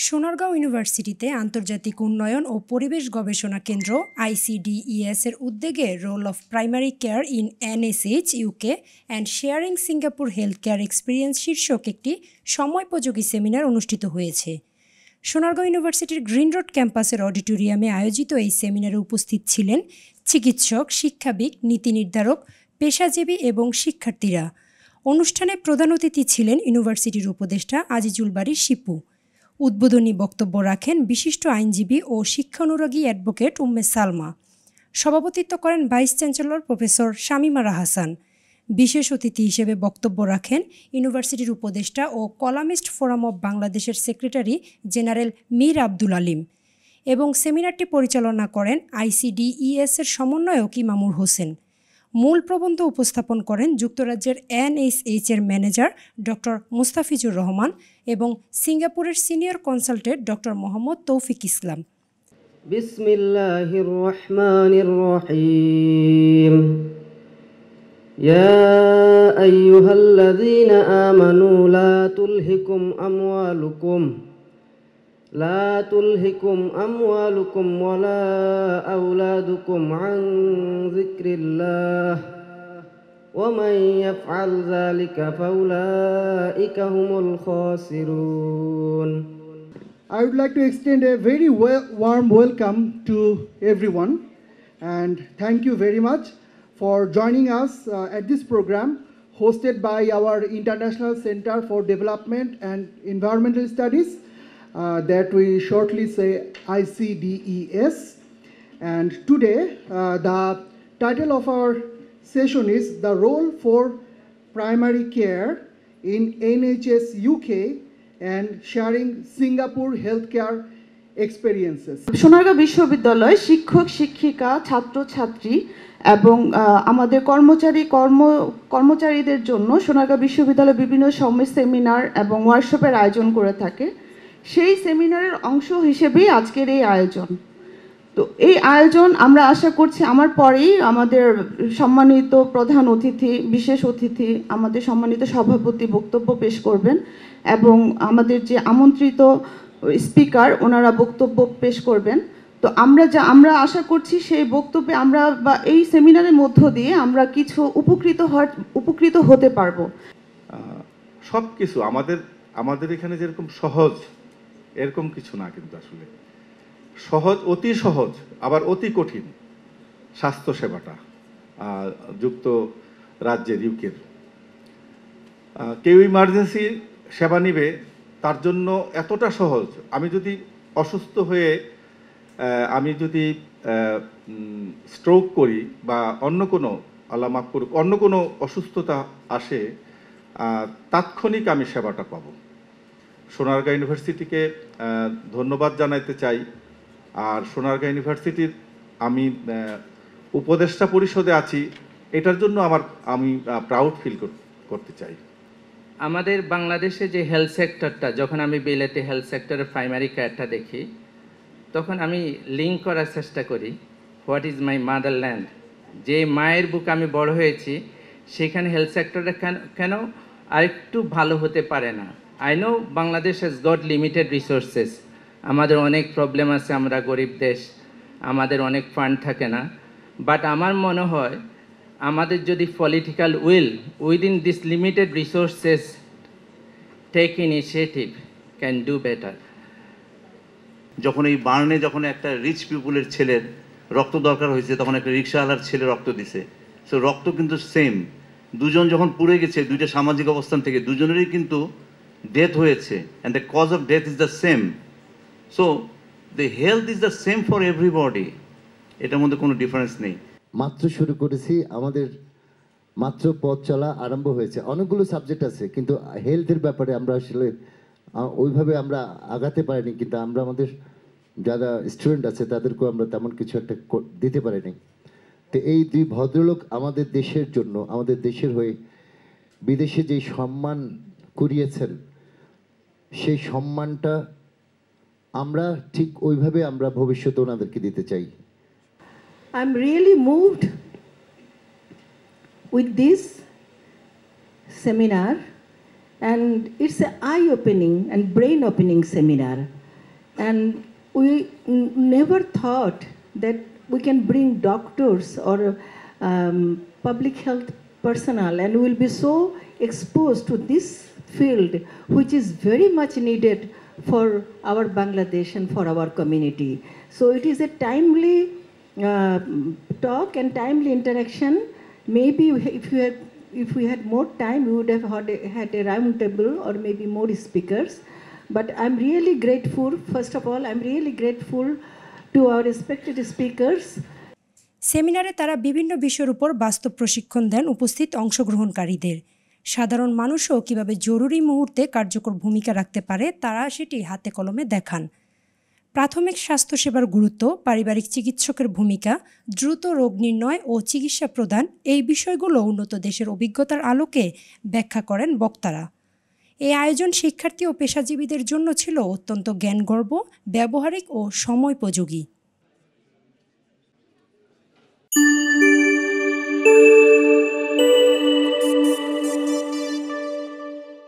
সোনারগাঁও ইউনিভার্সিটিতে আন্তর্জাতিক উন্নয়ন ও পরিবেশ গবেষণা কেন্দ্র ICDES এর উদ্যোগে role of primary care in NSH UK and sharing Singapore health care experience শীর্ষক একটি সময়োপযোগী সেমিনার অনুষ্ঠিত হয়েছে। সোনারগাঁও ইউনিভার্সিটির গ্রিন রোড ক্যাম্পাসের অডিটোরিয়ামে আয়োজিত এই সেমিনারে উপস্থিত ছিলেন চিকিৎসক, শিক্ষাবিদ, নীতি নির্ধারক, পেশাজীবী এবং শিক্ষার্থীরা। অনুষ্ঠানে প্রধান অতিথি ছিলেন ইউনিভার্সিটির উপদেষ্টা আজিজুল বারী শিপু। উদ্বোধনী বক্তব্য রাখেন বিশিষ্ট আইনজীবী ও শিক্ষানুরাগী অ্যাডভোকেট উম্মে সালমা। সভাপতিত্ব করেন ভাইস চ্যান্সেলর প্রফেসর শামীমারা হাসান। বিশেষ অতিথি হিসেবে বক্তব্য রাখেন ইউনিভার্সিটির উপদেষ্টা ও কলামিস্ট ফোরাম অব বাংলাদেশের সেক্রেটারি জেনারেল মীর আব্দুল আলিম এবং সেমিনারটি পরিচালনা করেন ICDES এর সমন্বয়ক ইমামুর হোসেন। মূল প্রবন্ধ উপস্থাপন করেন যুক্তরাজ্যের NSH এর ম্যানেজার ডক্টর মুস্তাফিজুর রহমান এবং সিঙ্গাপুরের সিনিয়র কনসালটেন্ট ডক্টর মোহাম্মদ তৌফিক ইসলাম। বিসমিল্লাহির রহমানির রহিম। ইয়া আইয়ুহাল্লাযীনা আমানু লা তুলহিকুম আমওয়ালুকুম ওয়ালা আওলাদুকুম আন যিকরিল্লাহ ওয়া মান ইয়াফআল যালিকা ফাউলাইকা হুমুল খাসিরুন। I would like to extend a very warm welcome to everyone and thank you very much for joining us at this program hosted by our International Center for Development and Environmental Studies that we shortly say ICDES. And today the title of our session is The Role for Primary Care in NHS UK and Sharing Singapore Healthcare Experiences. Sonargaon বিশ্ববিদ্যালয় শিক্ষক, শিক্ষিকা, ছাত্রছাত্রী এবং আমাদের কর্মচারীদের জন্য সোনারগাঁও বিশ্ববিদ্যালয় বিভিন্ন সেমিনার এবং ওয়ার্কশপের আয়োজন করে থাকে। সেই সেমিনারের অংশ হিসেবেই আজকের এই আয়োজন। তো এই আয়োজন আমরা আশা করছি আমার পরেই আমাদের সম্মানিত প্রধান অতিথি, বিশেষ অতিথি, আমাদের সম্মানিত সভাপতি বক্তব্য পেশ করবেন এবং আমাদের যে আমন্ত্রিত স্পিকার ওনারা বক্তব্য পেশ করবেন। তো আমরা আশা করছি সেই বক্তব্যে আমরা বা এই সেমিনারের মধ্য দিয়ে আমরা কিছু উপকৃত হতে পারবো। সব কিছু আমাদের এখানে যেরকম সহজ এরকম কিছু না, কিন্তু আসলে সহজ, অতি সহজ আবার অতি কঠিন স্বাস্থ্যসেবাটা যুক্তরাজ্যের ইউকের। কেউ ইমার্জেন্সি সেবা নিবে, তার জন্য এতটা সহজ। আমি যদি অসুস্থ হয়ে আমি যদি স্ট্রোক করি বা অন্য কোনো, আল্লাহ মাফ করুক, অন্য কোনো অসুস্থতা আসে, তাৎক্ষণিক আমি সেবাটা পাব। সোনারগাঁও ইউনিভার্সিটিকে ধন্যবাদ জানাইতে চাই। আর সোনারগাঁও ইউনিভার্সিটির আমি উপদেষ্টা পরিষদে আছি, এটার জন্য আমি প্রাউড ফিল করতে চাই। আমাদের বাংলাদেশে যে হেলথ সেক্টরটা, যখন আমি বিলেতে হেলথ সেক্টরের প্রাইমারি কেয়ারটা দেখি, তখন আমি লিঙ্ক করার চেষ্টা করি হোয়াট ইজ মাই মাদারল্যান্ড। যে মায়ের বুকে আমি বড় হয়েছি, সেখানে হেলথ সেক্টরটা কেন আরেকটু ভালো হতে পারে না। I know Bangladesh has got limited resources, আমাদের অনেক প্রবলেম আছে, আমরা গরিব দেশ, আমাদের অনেক ফান্ড থাকে না। বাট আমার মনে হয় আমাদের যদি political will within this limited resources take initiative can do better. যখন এই বার্নে যখন একটা রিচ পিপুলের ছেলের রক্ত দরকার হয়েছে, তখন একটা রিক্সাওয়ালার ছেলে রক্ত দিছে। সো রক্ত কিন্তু সেম, দুজন যখন পুড়ে গেছে দুইটা সামাজিক অবস্থান থেকে, দুজনেরই কিন্তু ডেথ হয়েছে, and the cause of death is the same. So the health is the same for everybody, এটার মধ্যে কোনো ডিফারেন্স নেই। মাত্র শুরু করেছি, আমাদের মাত্র পথ চলা আরম্ভ হয়েছে। অনেকগুলো সাবজেক্ট আছে, কিন্তু হেলথের ব্যাপারে আমরা আসলে ওইভাবে আমরা আগাতে পারিনি। কিন্তু আমরা আমাদের যারা স্টুডেন্ট আছে তাদেরকেও আমরা তেমন কিছু একটা দিতে পারিনি। তো এই দুই ভদ্রলোক আমাদের দেশের জন্য, আমাদের দেশের হয়ে বিদেশে যেই সম্মান কুড়িয়েছেন, সেই সম্মানটা আমরা ঠিক ওইভাবে আমরা ভবিষ্যতে ওনাদেরকে দিতে চাই। I'm really moved with this seminar, and it's an eye-opening and brain-opening seminar. and we never thought that we can bring doctors or public health personnel, and we will be so exposed to this field, which is very much needed for our Bangladesh and for our community. So it is a timely talk and timely interaction. Maybe if we had more time, we would have had a round table or maybe more speakers. But I'm really grateful. First of all, I'm really grateful to our respected speakers. সেমিনারে তারা বিভিন্ন বিষয়ের উপর বাস্তব প্রশিক্ষণ দেন উপস্থিত অংশগ্রহণকারীদের। সাধারণ মানুষও কিভাবে জরুরি মুহূর্তে কার্যকর ভূমিকা রাখতে পারে তারা সেটি হাতে কলমে দেখান। প্রাথমিক স্বাস্থ্যসেবার গুরুত্ব, পারিবারিক চিকিৎসকের ভূমিকা, দ্রুত রোগ নির্ণয় ও চিকিৎসা প্রদান এই বিষয়গুলো উন্নত দেশের অভিজ্ঞতার আলোকে ব্যাখ্যা করেন বক্তারা। এই আয়োজন শিক্ষার্থী ও পেশাজীবীদের জন্য ছিল অত্যন্ত জ্ঞানগর্ভ, ব্যবহারিক ও সময়োপযোগী।